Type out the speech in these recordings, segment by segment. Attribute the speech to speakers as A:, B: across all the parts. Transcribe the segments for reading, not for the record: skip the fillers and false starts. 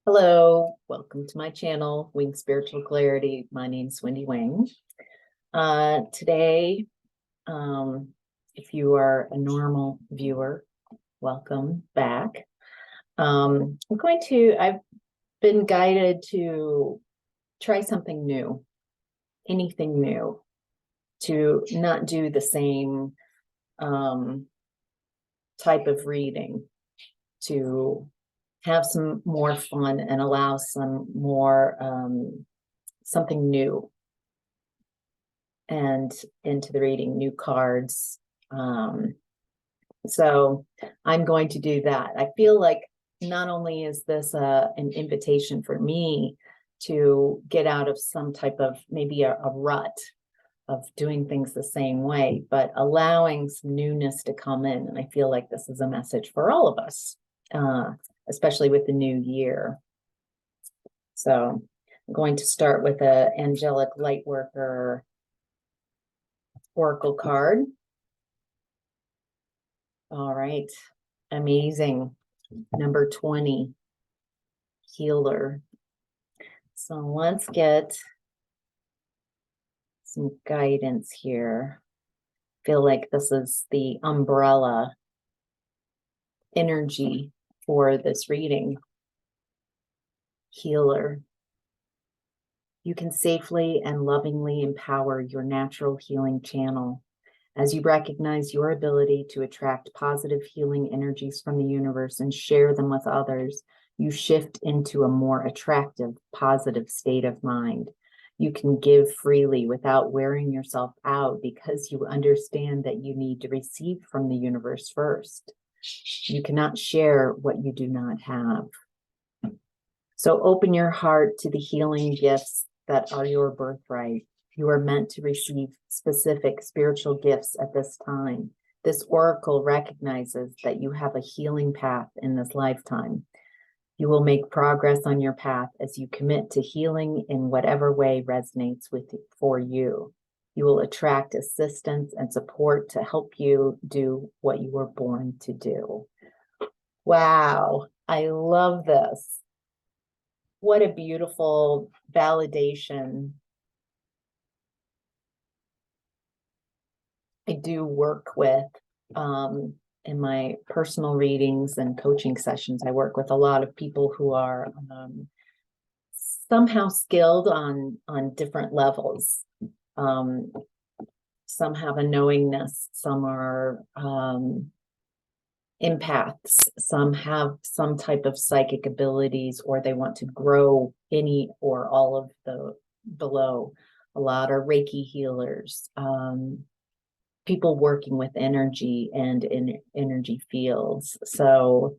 A: Hello, welcome to my channel, Wing Spiritual Clarity. My name's Wendy Wing. Today, if you are a normal viewer, welcome back. I've been guided to try something new, anything new, to not do the same type of reading, to have some more fun and allow some more something new and into the reading, new cards. So I'm going to do that. I feel like not only is this an invitation for me to get out of some type of maybe a rut of doing things the same way, but allowing some newness to come in. And I feel like this is a message for all of us, especially with the new year. So I'm going to start with an angelic light worker oracle card. All right, amazing. Number 20, healer. So let's get some guidance here. Feel like this is the umbrella energy for this reading. Healer. You can safely and lovingly empower your natural healing channel. As you recognize your ability to attract positive healing energies from the universe and share them with others, you shift into a more attractive, positive state of mind. You can give freely without wearing yourself out because you understand that you need to receive from the universe first. You cannot share what you do not have. So open your heart to the healing gifts that are your birthright. You are meant to receive specific spiritual gifts at this time. This oracle recognizes that you have a healing path in this lifetime. You will make progress on your path as you commit to healing in whatever way resonates for you. You will attract assistance and support to help you do what you were born to do. Wow, I love this. What a beautiful validation. I do work with, in my personal readings and coaching sessions, I work with a lot of people who are somehow skilled on different levels. Some have a knowingness, some are empaths, some have some type of psychic abilities, or they want to grow any or all of the below. A lot are reiki healers, people working with energy and in energy fields. So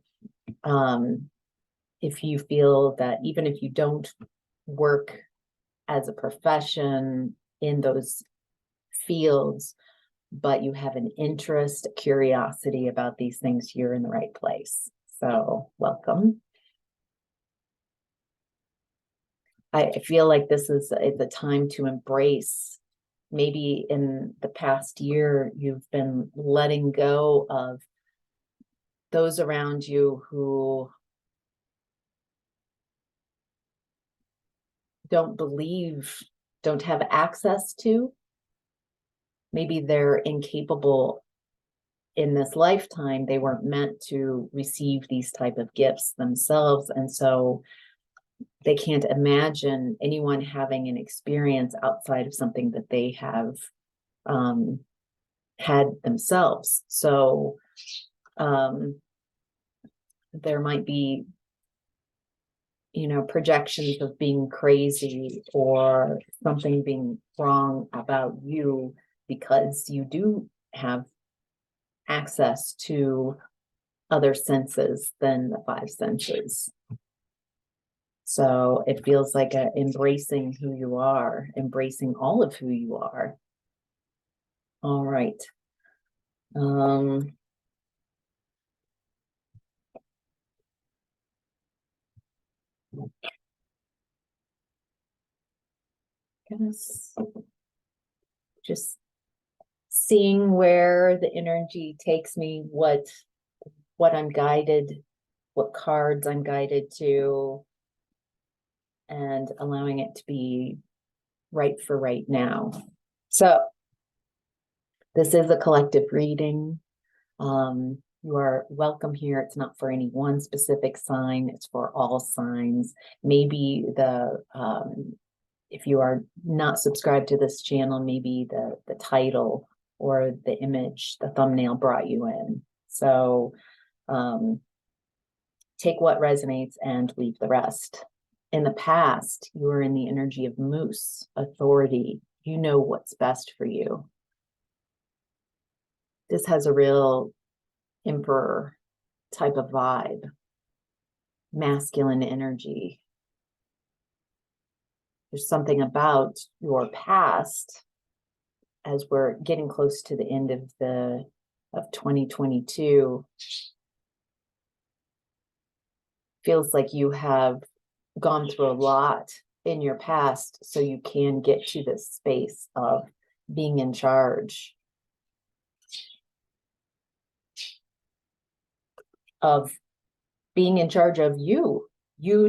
A: if you feel that even if you don't work as a profession in those fields, but you have an interest, a curiosity about these things, you're in the right place. So welcome. I feel like it's a time to embrace. Maybe in the past year, you've been letting go of those around you who don't believe, don't have access to. Maybe they're incapable in this lifetime. They weren't meant to receive these type of gifts themselves. And so they can't imagine anyone having an experience outside of something that they have had themselves. So there might be, projections of being crazy or something being wrong about you because you do have access to other senses than the five senses. So it feels like embracing who you are, embracing all of who you are. All right. Guess just seeing where the energy takes me, what I'm guided, what cards I'm guided to. and allowing it to be right for right now. So this is a collective reading. You are welcome here. It's not for any one specific sign. It's for all signs. Maybe if you are not subscribed to this channel, maybe the title or the image, the thumbnail brought you in. So take what resonates and leave the rest. In the past, you were in the energy of moose, authority. You know what's best for you. This has a real emperor type of vibe, masculine energy. There's something about your past, as we're getting close to the end of 2022, feels like you have gone through a lot in your past, so you can get to this space of being in charge, of being in charge of you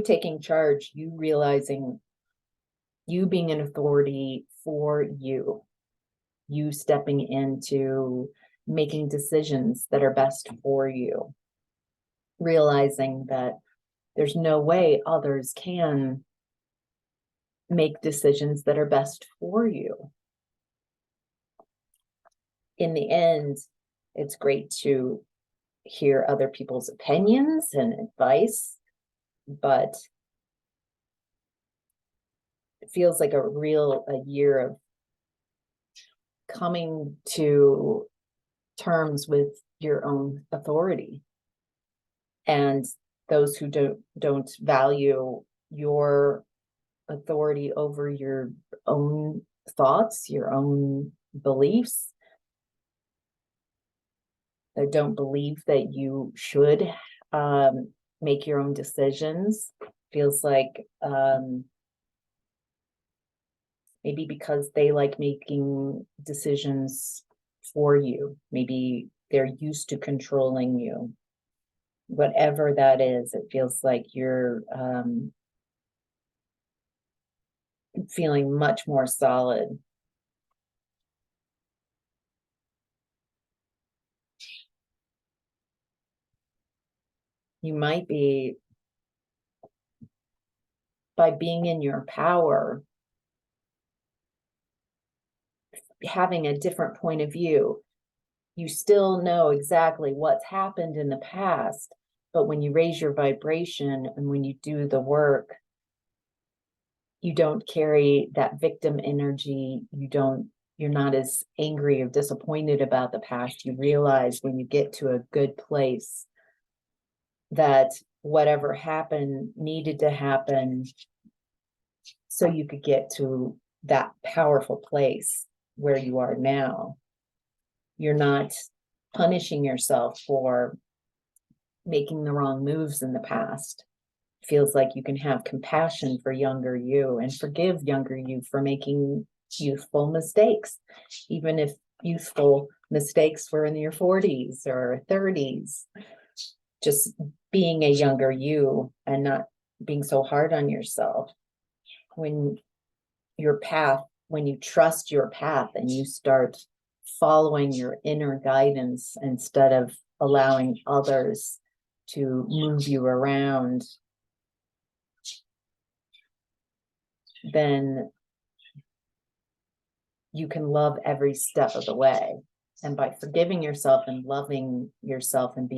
A: taking charge, you realizing, you being an authority for you stepping into making decisions that are best for you, realizing that there's no way others can make decisions that are best for you. In the end, it's great to hear other people's opinions and advice, but it feels like a year of coming to terms with your own authority. And those who don't value your authority over your own thoughts, your own beliefs, that don't believe that you should make your own decisions, feels like maybe because they like making decisions for you, maybe they're used to controlling you. Whatever that is, it feels like you're feeling much more solid. You might be, by being in your power, having a different point of view. You still know exactly what's happened in the past, but when you raise your vibration and when you do the work, you don't carry that victim energy. You're not as angry or disappointed about the past. You realize when you get to a good place that whatever happened needed to happen so you could get to that powerful place where you are now. You're not punishing yourself for making the wrong moves in the past. It feels like you can have compassion for younger you and forgive younger you for making youthful mistakes, even if youthful mistakes were in your 40s or 30s. Just being a younger you and not being so hard on yourself. When you trust your path and you start following your inner guidance instead of allowing others to move you around, then you can love every step of the way. And by forgiving yourself and loving yourself and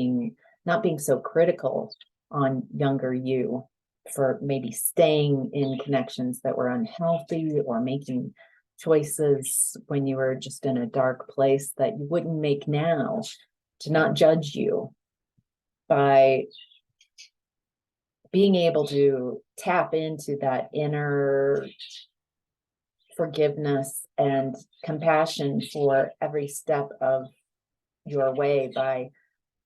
A: not being so critical on younger you for maybe staying in connections that were unhealthy or making choices when you were just in a dark place that you wouldn't make now, to not judge you, by being able to tap into that inner forgiveness and compassion for every step of your way, by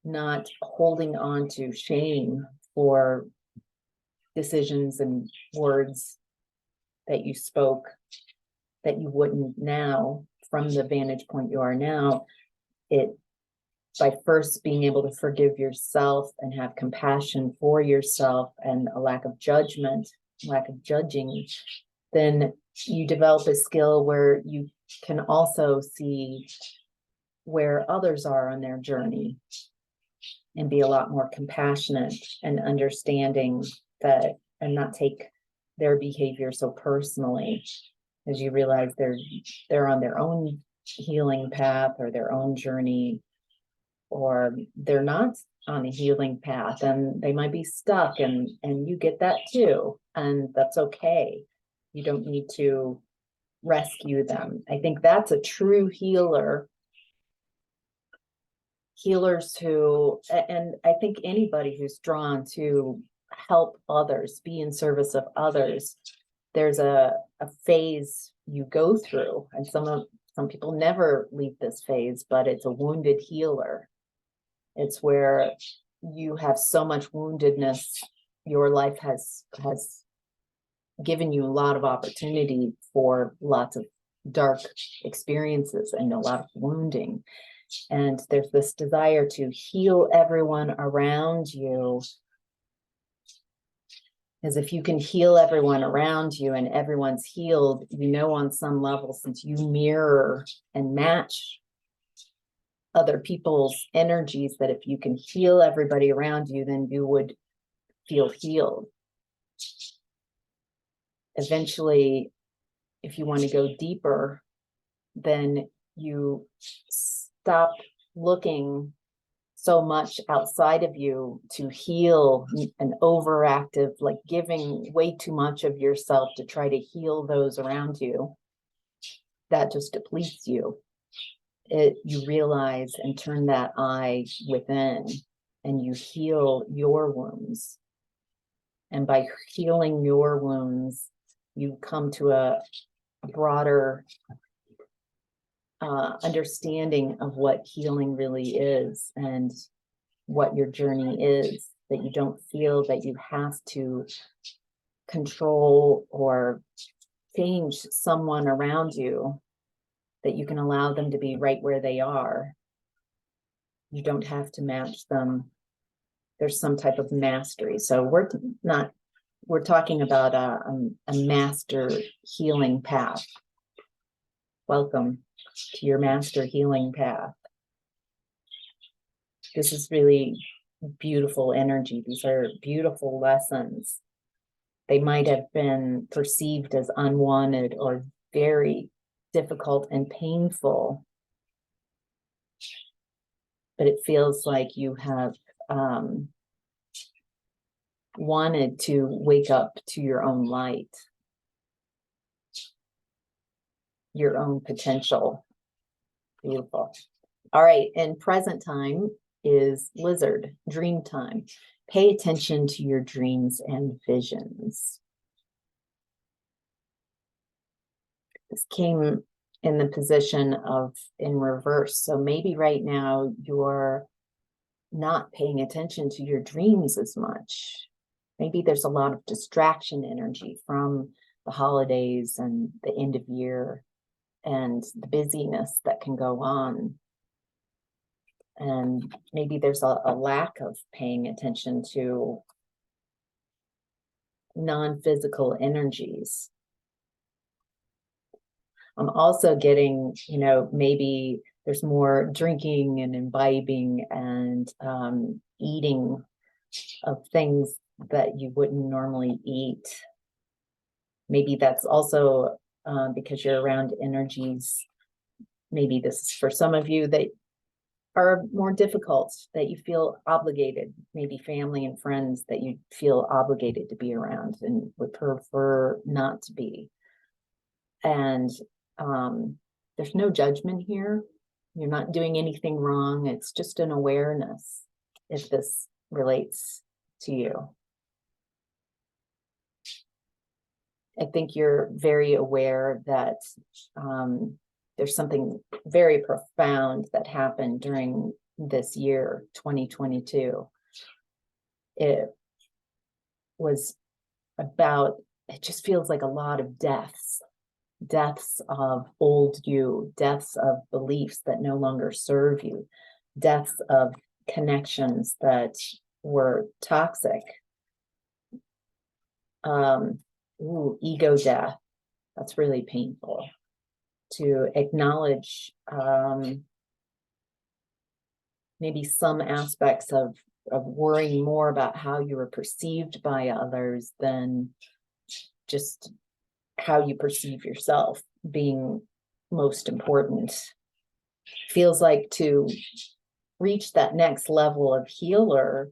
A: not holding on to shame for decisions and words that you spoke that you wouldn't now, from the vantage point you are now. By first being able to forgive yourself and have compassion for yourself and a lack of judgment lack of judging, then you develop a skill where you can also see where others are on their journey and be a lot more compassionate and understanding that, and not take their behavior so personally, as you realize they're on their own healing path or their own journey, or they're not on a healing path and they might be stuck, and you get that too, and that's okay. You don't need to rescue them. I think that's a true healer. Healers who, and I think anybody who's drawn to help others, be in service of others, there's a phase you go through, and some people never leave this phase, but it's a wounded healer. It's where you have so much woundedness, your life has given you a lot of opportunity for lots of dark experiences and a lot of wounding. And there's this desire to heal everyone around you. Because if you can heal everyone around you and everyone's healed, you know, on some level, since you mirror and match other people's energies, that if you can heal everybody around you, then you would feel healed. Eventually, if you want to go deeper, then you stop looking so much outside of you to heal, an overactive, like giving way too much of yourself to try to heal those around you. That just depletes you. You realize and turn that eye within, and you heal your wounds. And by healing your wounds, you come to a broader understanding of what healing really is and what your journey is, that you don't feel that you have to control or change someone around you, that you can allow them to be right where they are. You don't have to match them. There's some type of mastery. So we're talking about a master healing path. Welcome to your master healing path. This is really beautiful energy. These are beautiful lessons. They might have been perceived as unwanted or very difficult and painful, but it feels like you have wanted to wake up to your own light, your own potential. Beautiful. All right, and present time is lizard, dream time. Pay attention to your dreams and visions. This came in the position of in reverse. So maybe right now you're not paying attention to your dreams as much. Maybe there's a lot of distraction energy from the holidays and the end of year and the busyness that can go on. And maybe there's a lack of paying attention to non-physical energies. I'm also getting, maybe there's more drinking and imbibing and eating of things that you wouldn't normally eat. Maybe that's also because you're around energies. Maybe this is for some of you that are more difficult, that you feel obligated, maybe family and friends that you feel obligated to be around and would prefer not to be. And there's no judgment here. You're not doing anything wrong. It's just an awareness if this relates to you. I think you're very aware that there's something very profound that happened during this year, 2022. It just feels like a lot of deaths of old you, deaths of beliefs that no longer serve you, deaths of connections that were toxic. Ooh, ego death. That's really painful to acknowledge. Maybe some aspects of worrying more about how you were perceived by others than just how you perceive yourself being most important. Feels like to reach that next level of healer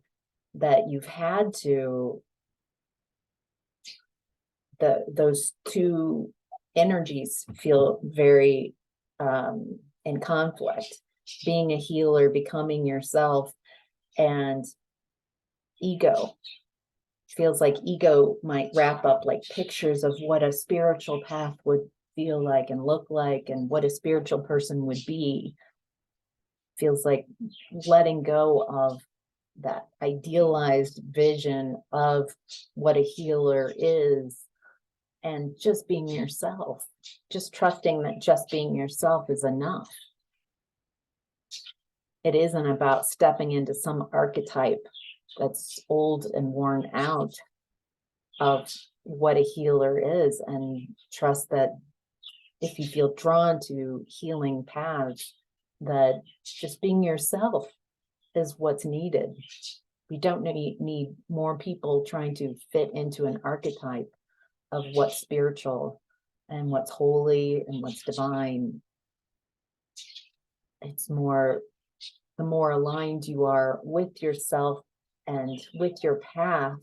A: that you've had to, those two energies feel very in conflict. Being a healer, becoming yourself, and ego. Feels like ego might wrap up like pictures of what a spiritual path would feel like and look like, and what a spiritual person would be. Feels like letting go of that idealized vision of what a healer is, and just being yourself, just trusting that just being yourself is enough. It isn't about stepping into some archetype that's old and worn out of what a healer is, and trust that if you feel drawn to healing paths, that just being yourself is what's needed. We don't need more people trying to fit into an archetype of what's spiritual and what's holy and what's divine. It's more, the more aligned you are with yourself and with your path,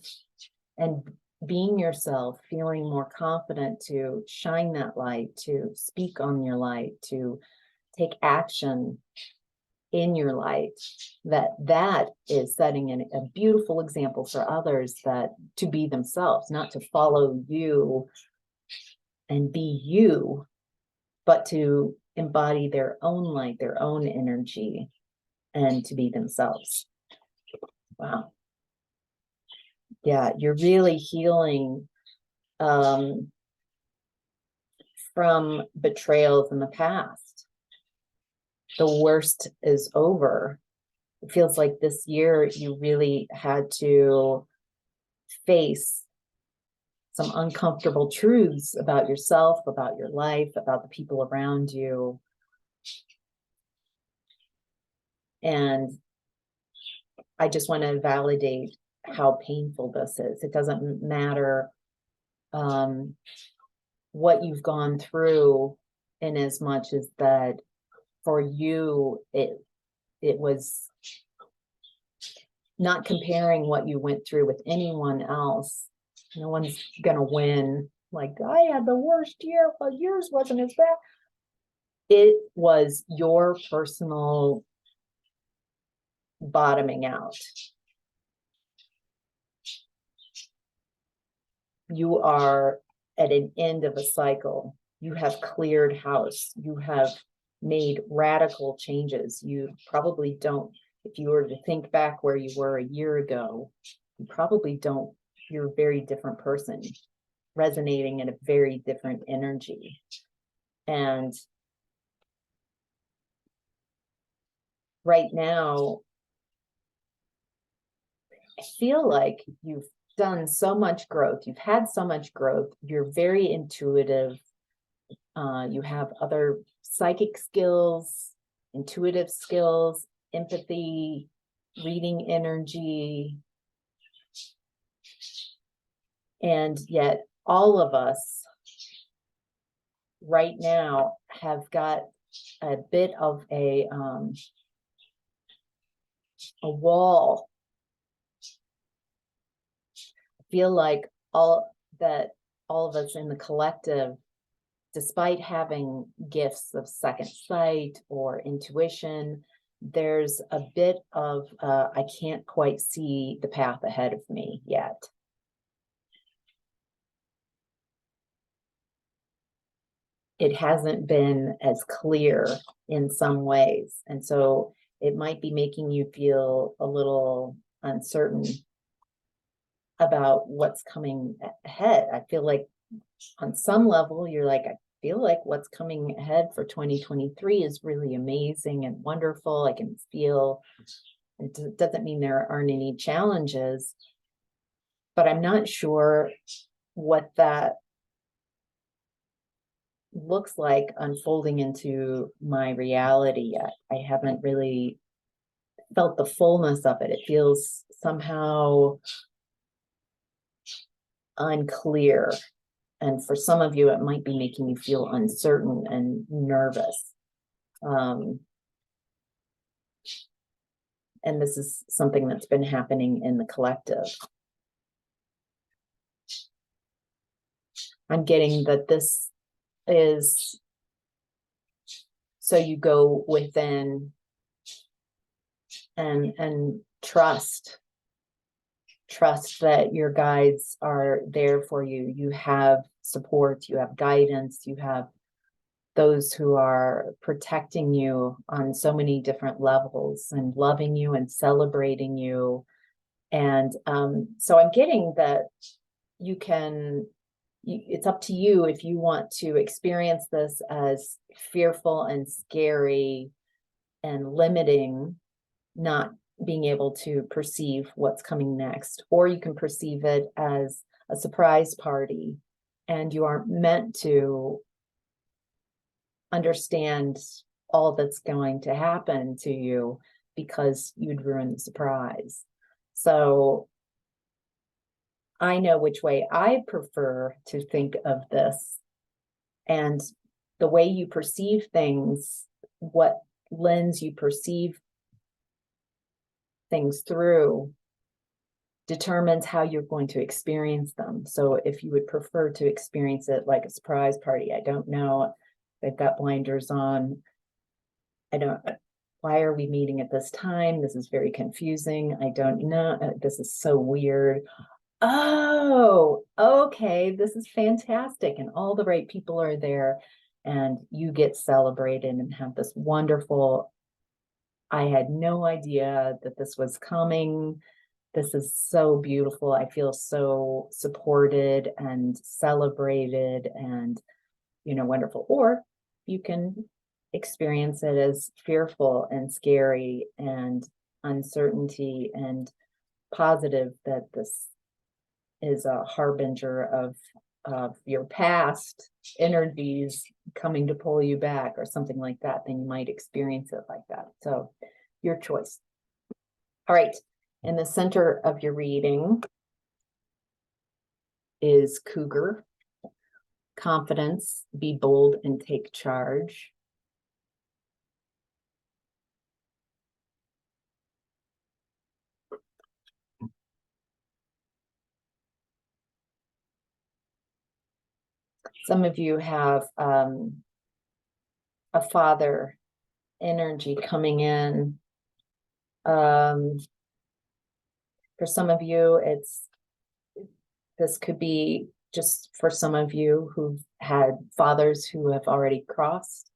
A: and being yourself, feeling more confident to shine that light, to speak on your light, to take action in your light, that is setting a beautiful example for others, that to be themselves, not to follow you and be you, but to embody their own light, their own energy, and to be themselves. Wow. Yeah, you're really healing from betrayals in the past. The worst is over. It feels like this year you really had to face some uncomfortable truths about yourself, about your life, about the people around you. And I just want to validate how painful this is. It doesn't matter what you've gone through, in as much as that for you, it was not comparing what you went through with anyone else. No one's gonna win. Like, I had the worst year, but yours wasn't as bad. It was your personal bottoming out. You are at an end of a cycle. You have cleared house. You have made radical changes. You probably don't, if you were to think back where you were a year ago, you probably don't, you're a very different person, resonating in a very different energy. And right now, I feel like you've done so much growth. You've had so much growth. You're very intuitive. You have other psychic skills, intuitive skills, empathy, reading energy. And yet all of us right now have got a bit of a wall. I feel like all of us in the collective, despite having gifts of second sight or intuition, there's a bit of I can't quite see the path ahead of me yet. It hasn't been as clear in some ways. And so it might be making you feel a little uncertain about what's coming ahead. I feel like on some level, you're like, I feel like what's coming ahead for 2023 is really amazing and wonderful. I can feel, it doesn't mean there aren't any challenges, but I'm not sure what that looks like unfolding into my reality yet. I haven't really felt the fullness of it. It feels somehow unclear. And for some of you, it might be making you feel uncertain and nervous. And this is something that's been happening in the collective. I'm getting that this is so you go within and trust that your guides are there for you. You have support, you have guidance, you have those who are protecting you on so many different levels and loving you and celebrating you. And so I'm getting that you can, it's up to you if you want to experience this as fearful and scary and limiting, not being able to perceive what's coming next, or you can perceive it as a surprise party and you aren't meant to understand all that's going to happen to you because you'd ruin the surprise. So I know which way I prefer to think of this, and the way you perceive things, what lens you perceive things through, determines how you're going to experience them. So if you would prefer to experience it like a surprise party, I don't know, they've got blinders on, I don't, why are we meeting at this time? This is very confusing. I don't know, this is so weird. Oh, okay, this is fantastic. And all the right people are there and you get celebrated and have this wonderful, I had no idea that this was coming. This is so beautiful. I feel so supported and celebrated and, wonderful. Or you can experience it as fearful and scary and uncertainty and positive that this is a harbinger of your past energies coming to pull you back or something like that, then you might experience it like that. So your choice. All right. In the center of your reading is Cougar, confidence, be bold and take charge. Some of you have a father energy coming in. For some of you, this could be just for some of you who've had fathers who have already crossed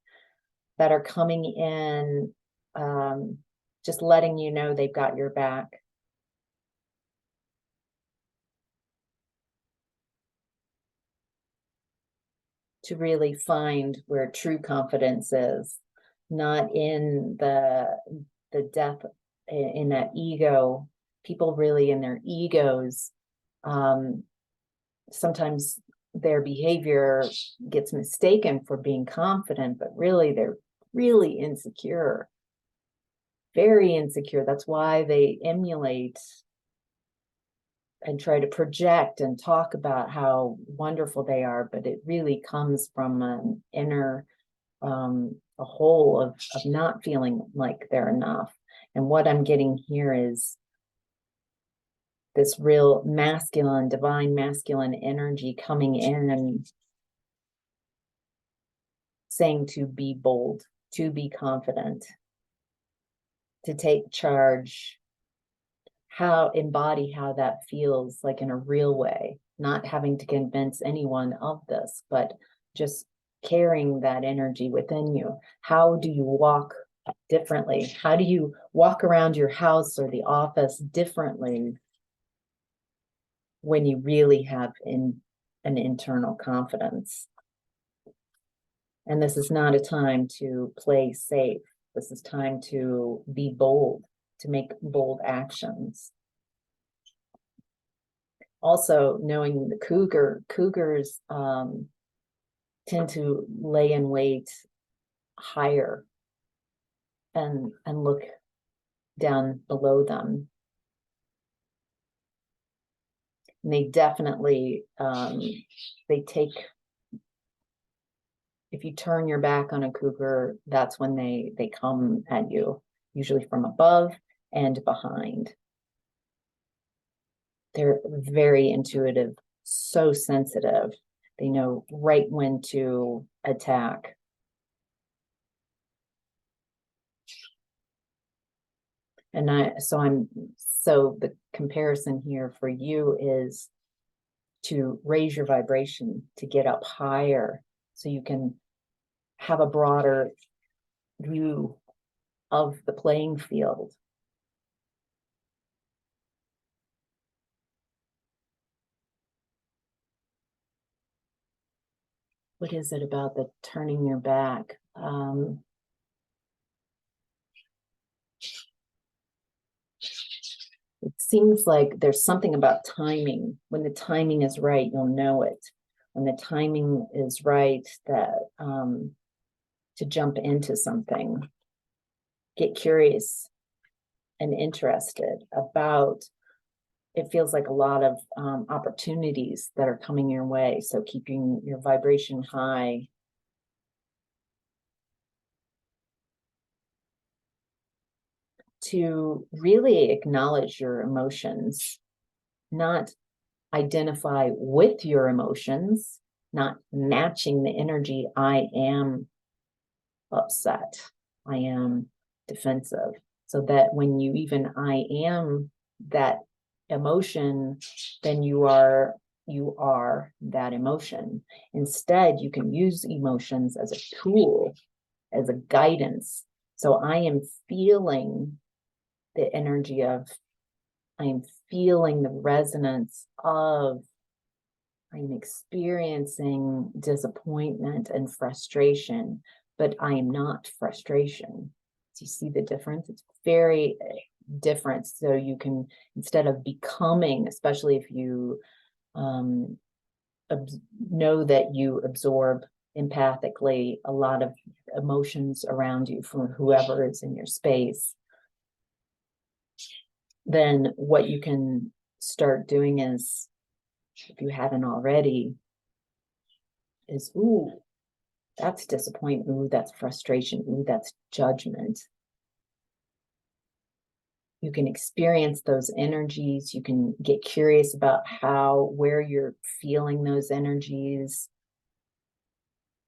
A: that are coming in, just letting you know they've got your back. To really find where true confidence is, not in the depth in that ego. People really in their egos, sometimes their behavior gets mistaken for being confident, but really they're really insecure, very insecure. That's why they emulate and try to project and talk about how wonderful they are, but it really comes from an inner, a hole of not feeling like they're enough. And what I'm getting here is this real masculine, divine masculine energy coming in and saying to be bold, to be confident, to take charge, embody how that feels like in a real way, not having to convince anyone of this, but just carrying that energy within you. How do you walk differently? How do you walk around your house or the office differently when you really have an internal confidence? And this is not a time to play safe. This is time to be bold, to make bold actions. Also, knowing the cougars tend to lay in wait higher and look down below them. And they definitely, they take, if you turn your back on a cougar, that's when they come at you, usually from above and behind. They're very intuitive, so sensitive. They know right when to attack. And so the comparison here for you is to raise your vibration, to get up higher so you can have a broader view of the playing field. What is it about the turning your back? It seems like there's something about timing. When the timing is right, you'll know it. When the timing is right, that to jump into something, get curious and interested about. It feels like a lot of opportunities that are coming your way. So keeping your vibration high. To really acknowledge your emotions, not identify with your emotions, not matching the energy. I am upset. I am defensive. So that when you even I am that emotion, then you are that emotion. Instead, you can use emotions as a tool, as a guidance. So I am feeling the energy of, I am feeling the resonance of, I'm experiencing disappointment and frustration, but I am not frustration. Do you see the difference? It's very different. So you can, instead of becoming, especially if you know that you absorb empathically a lot of emotions around you from whoever is in your space, then what you can start doing is, if you haven't already, is, ooh, that's disappointment. Ooh, that's frustration. Ooh, that's judgment. You can experience those energies. You can get curious about where you're feeling those energies.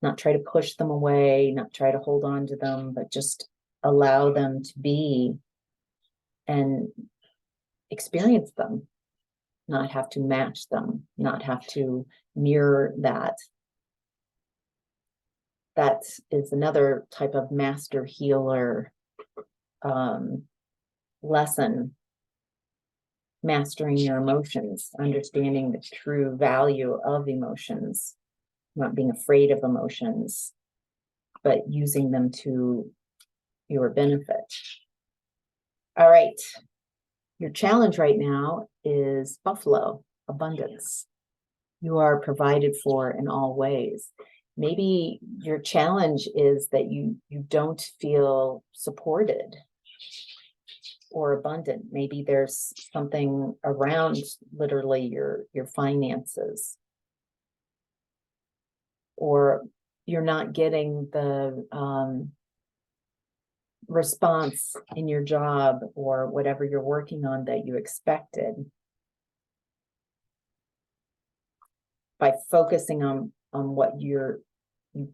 A: Not try to push them away, not try to hold on to them, but just allow them to be and experience them. Not have to match them, not have to mirror that. That is another type of master healer lesson. Mastering your emotions, understanding the true value of emotions, not being afraid of emotions, but using them to your benefit. All right. Your challenge right now is Buffalo, abundance. You are provided for in all ways. Maybe your challenge is that you don't feel supported or abundant. Maybe there's something around literally your finances, or you're not getting the response in your job or whatever you're working on that you expected. By focusing on what you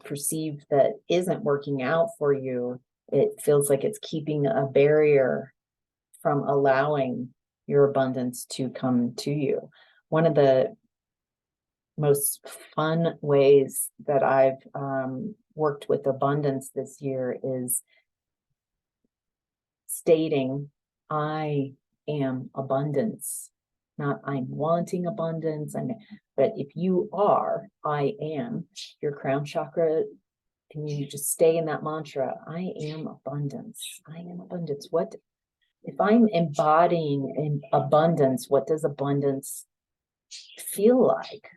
A: perceive that isn't working out for you, it feels like it's keeping a barrier from allowing your abundance to come to you. One of the most fun ways that I've worked with abundance this year is stating, I am abundance. Not I'm wanting abundance, but if you are, I am, your crown chakra, and you just stay in that mantra, I am abundance. I am abundance. What if I'm embodying in abundance? What does abundance feel like?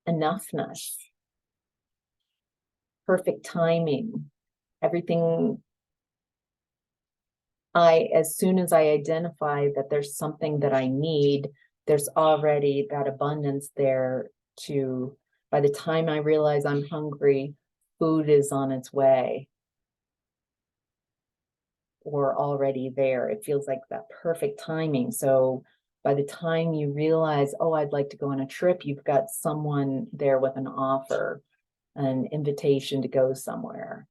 A: Enoughness, perfect timing, everything. As soon as I identify that there's something that I need, there's already that abundance there to, by the time I realize I'm hungry, food is on its way or already there. It feels like that perfect timing. So by the time you realize, oh, I'd like to go on a trip, you've got someone there with an offer, an invitation to go somewhere.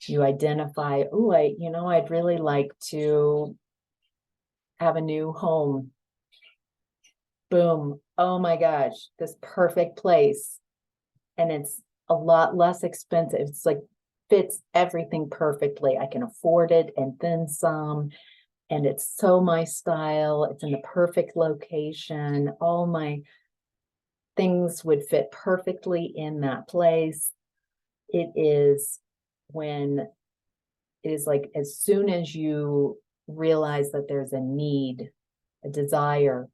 A: You identify, oh, I'd really like to have a new home. Boom. Oh my gosh, this perfect place. And it's a lot less expensive. It's like fits everything perfectly. I can afford it and then some. And it's so my style. It's in the perfect location. All my things would fit perfectly in that place. It is when it is like as soon as you realize that there's a need, a desire,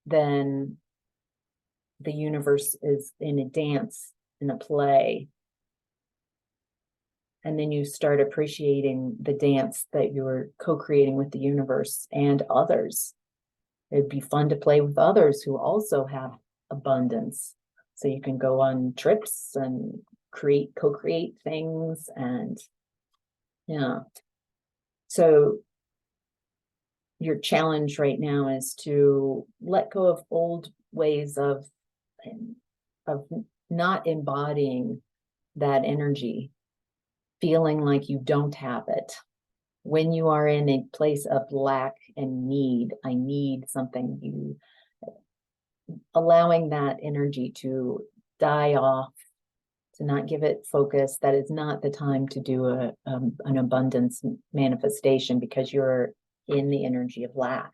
A: then the universe is in a dance, in a play. And then you start appreciating the dance that you're co-creating with the universe and others. It'd be fun to play with others who also have abundance. So you can go on trips and co-create things. And yeah. So your challenge right now is to let go of old ways of not embodying that energy, feeling like you don't have it. When you are in a place of lack and need, I need something, you allowing that energy to die off, to not give it focus. That is not the time to do an abundance manifestation because you're in the energy of lack.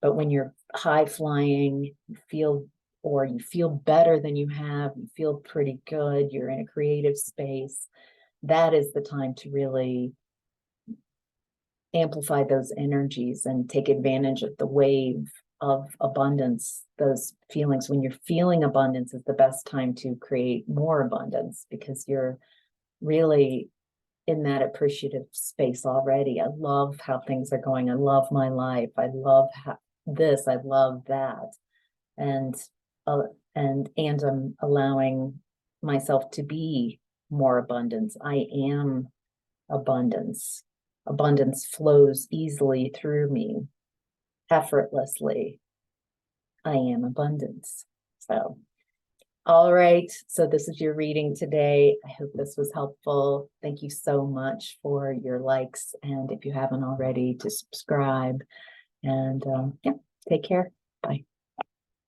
A: But when you're high flying, you feel better than you have, you feel pretty good, you're in a creative space, that is the time to really amplify those energies and take advantage of the wave of abundance. Those feelings, when you're feeling abundance, is the best time to create more abundance because you're really in that appreciative space already. I love how things are going. I love my life. I love this. I love that. And I'm allowing myself to be more abundance. I am abundance. Abundance flows easily through me, effortlessly. I am abundance. So, all right. So this is your reading today. I hope this was helpful. Thank you so much for your likes. And if you haven't already, to subscribe. And yeah, take care. Bye.